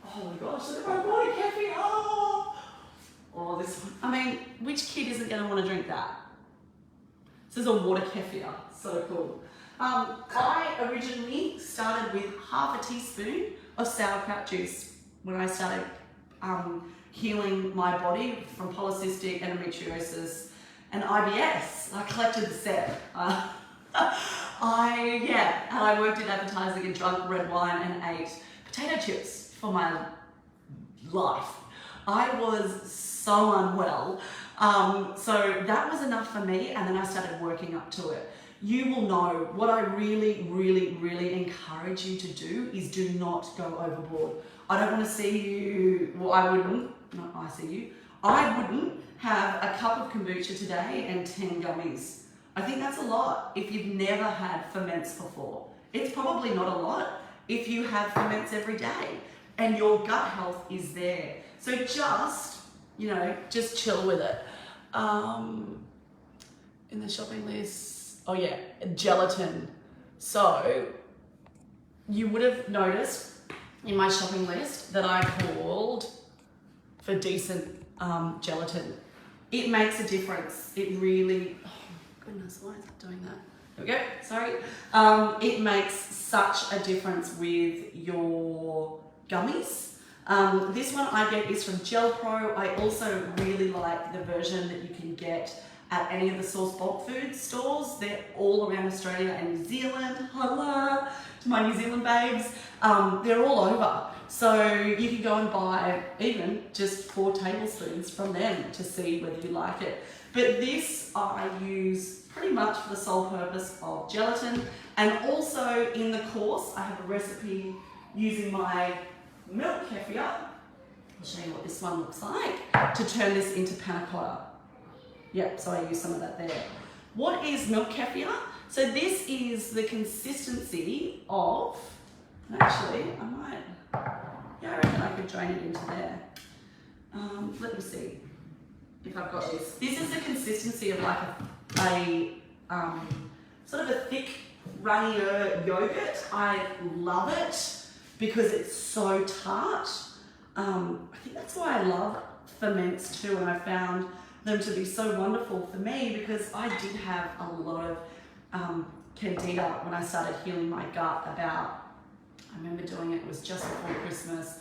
oh my gosh, look at my water Kefir. Oh, this one. I mean, which kid isn't going to want to drink that? This is a water Kefir, so cool. I originally started with half a teaspoon of sauerkraut juice when I started healing my body from polycystic endometriosis and IBS. I collected the set. I worked in advertising and drank red wine and ate potato chips for my life. I was so unwell. So that was enough for me, and then I started working up to it. You will know what I really, really, really encourage you to do is do not go overboard. I don't want to see you, well, I wouldn't have a cup of kombucha today and 10 gummies. I think that's a lot if you've never had ferments before. It's probably not a lot if you have ferments every day and your gut health is there. So just chill with it. In the shopping list, oh yeah, gelatin. So you would have noticed in my shopping list that I called for decent gelatin. It makes a difference. It really, oh goodness, why is it doing that? There we go, sorry. It makes such a difference with your gummies. This one I get is from Gel Pro. I also really like the version that you can get at any of the Source bulk food stores. They're all around Australia and New Zealand. Holla to my New Zealand babes. They're all over. So you can go and buy even just 4 tablespoons from them to see whether you like it. But this I use pretty much for the sole purpose of gelatin. And also in the course, I have a recipe using my milk kefir. I'll show you what this one looks like to turn this into panna cotta. Yep, so I use some of that there. What is milk kefir? So this is the consistency of, actually, I reckon I could drain it into there. Let me see if I've got this. This is the consistency of like a sort of a thick, runnier yogurt. I love it because it's so tart. I think that's why I love Ferments too, and I found them to be so wonderful for me because I did have a lot of candida when I started healing my gut about, I remember doing it was just before Christmas,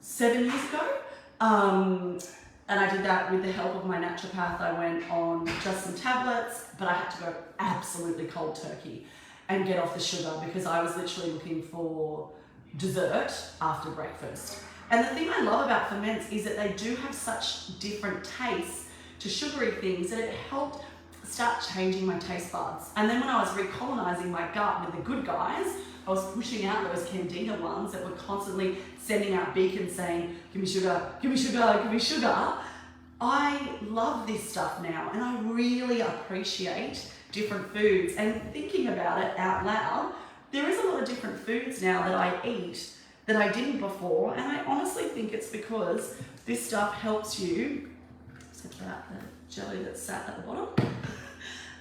7 years ago. And I did that with the help of my naturopath. I went on just some tablets, but I had to go absolutely cold turkey and get off the sugar because I was literally looking for dessert after breakfast. And the thing I love about Ferments is that they do have such different tastes to sugary things that it helped start changing my taste buds. And then when I was recolonizing my gut with the good guys, I was pushing out those candida ones that were constantly sending out beacons saying, give me sugar, give me sugar, give me sugar. I love this stuff now and I really appreciate different foods. And thinking about it out loud, there is a lot of different foods now that I eat that I didn't before. And I honestly think it's because this stuff helps you, except about the jelly that's sat at the bottom,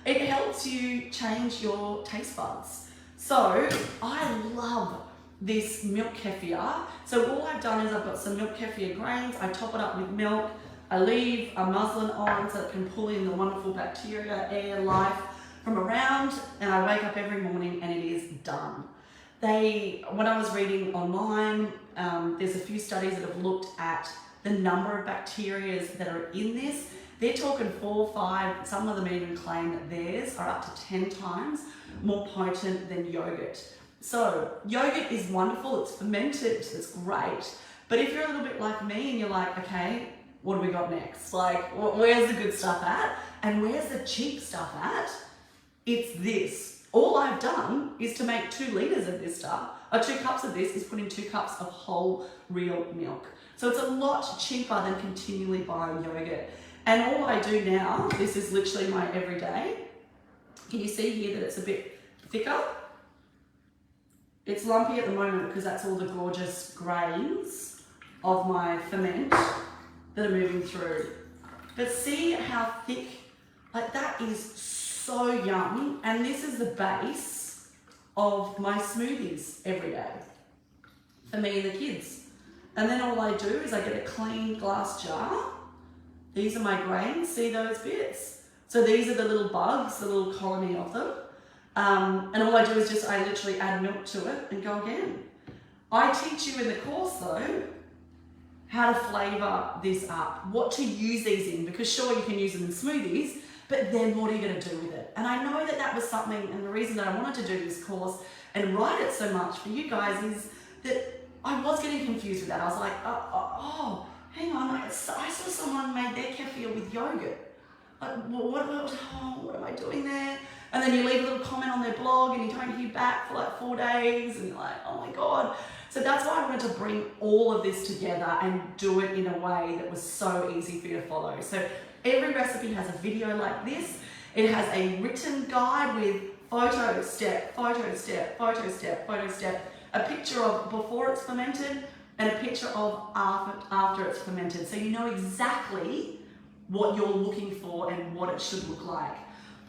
it helps you change your taste buds. So I love this milk kefir. So all I've done is I've got some milk kefir grains, I top it up with milk, I leave a muslin on so it can pull in the wonderful bacteria, air, life from around, and I wake up every morning and it is done. When I was reading online, there's a few studies that have looked at the number of bacteria that are in this. They're talking 4 or 5, some of them even claim that theirs are up to 10 times more potent than yogurt. So yogurt is wonderful, it's fermented, it's great. But if you're a little bit like me and you're like, okay, what do we got next? Like, where's the good stuff at? And where's the cheap stuff at? It's this. All I've done is to make 2 litres of this stuff, or 2 cups of this is put in 2 cups of whole real milk. So it's a lot cheaper than continually buying yogurt. And all I do now, this is literally my everyday. Can you see here that it's a bit thicker? It's lumpy at the moment because that's all the gorgeous grains of my ferment that are moving through. But see how thick, like that is so yum. And this is the base of my smoothies every day for me and the kids. And then all I do is I get a clean glass jar. These are my grains, see those bits? So these are the little bugs, the little colony of them. And all I do is I literally add milk to it and go again. I teach you in the course though, how to flavour this up, what to use these in, because sure you can use them in smoothies, but then what are you going to do with it? And I know that that was something, and the reason that I wanted to do this course and write it so much for you guys is that I was getting confused with that. I was like, oh hang on, I saw someone made their kefir with yogurt. What am I doing there? And then you leave a little comment on their blog and you don't hear back for like 4 days and you're like, oh my God. So that's why I wanted to bring all of this together and do it in a way that was so easy for you to follow. So every recipe has a video like this. It has a written guide with photo step, photo step, photo step, photo step, a picture of before it's fermented and a picture of after it's fermented. So you know exactly what you're looking for and what it should look like.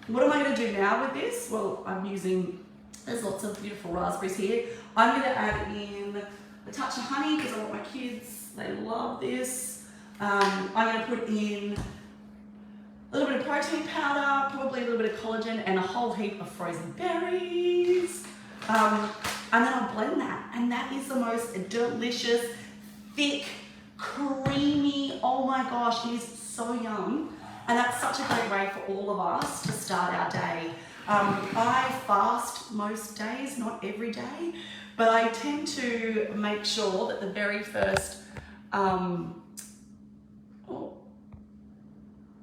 What am I going to do now with this? Well, I'm using, there's lots of beautiful raspberries here. I'm going to add in a touch of honey because I want my kids, they love this. I'm going to put in a little bit of protein powder, probably a little bit of collagen and a whole heap of frozen berries. And then I'll blend that. And that is the most delicious, thick, creamy, oh my gosh, it is so yum. And that's such a great way for all of us to start our day. I fast most days, not every day, but I tend to make sure that the very first,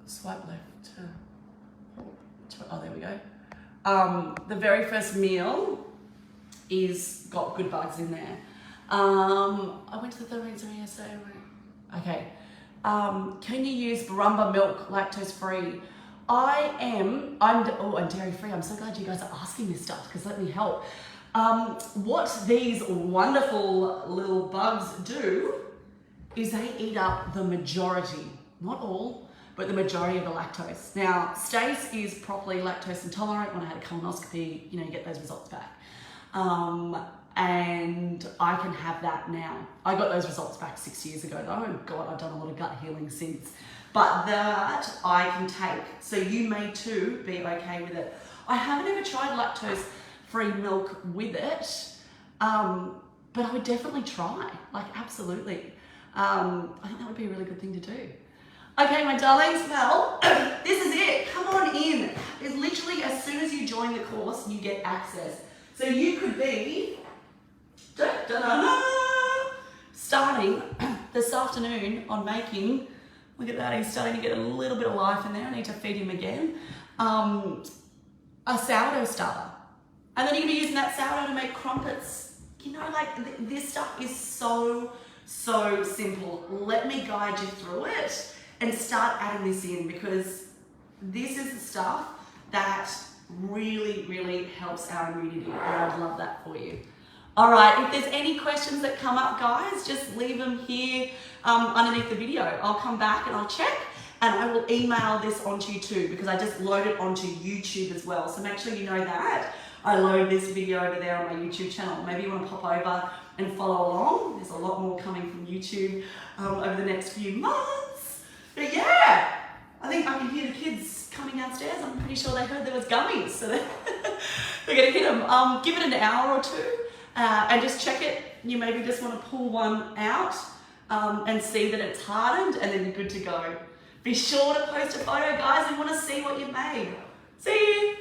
swipe left, there we go. The very first meal is got good bugs in there. I went to the Ferments yesterday. Okay. Can you use Barumba milk lactose free? I'm dairy free. I'm so glad you guys are asking this stuff because let me help. What these wonderful little bugs do is they eat up the majority, not all, but the majority of the lactose. Now, Stace is properly lactose intolerant. When I had a colonoscopy, you get those results back. And I can have that now. I got those results back 6 years ago though, and God, I've done a lot of gut healing since. But that I can take. So you may too be okay with it. I haven't ever tried lactose-free milk with it, but I would definitely try, absolutely. I think that would be a really good thing to do. Okay, my darlings, well, this is it. Come on in. It's literally as soon as you join the course, you get access. So you could be starting this afternoon on making, look at that, he's starting to get a little bit of life in there. I need to feed him again. A sourdough starter. And then you can be using that sourdough to make crumpets. This stuff is so simple. Let me guide you through it and start adding this in, because this is the stuff that really helps our immunity, and I'd love that for you. All right, if there's any questions that come up, guys, just leave them here underneath the video. I'll come back and I'll check, and I will email this onto you too, because I just load it onto YouTube as well. So make sure you know that I load this video over there on my YouTube channel. Maybe you want to pop over and follow along. There's a lot more coming from YouTube over the next few months. But yeah, I think I can hear the kids coming downstairs. I'm pretty sure they heard there was gummies, so they're gonna hit them. Give it an hour or two and just check it. You maybe just want to pull one out and see that it's hardened, and then you're good to go. Be sure to post a photo, guys. We want to see what you've made. See you.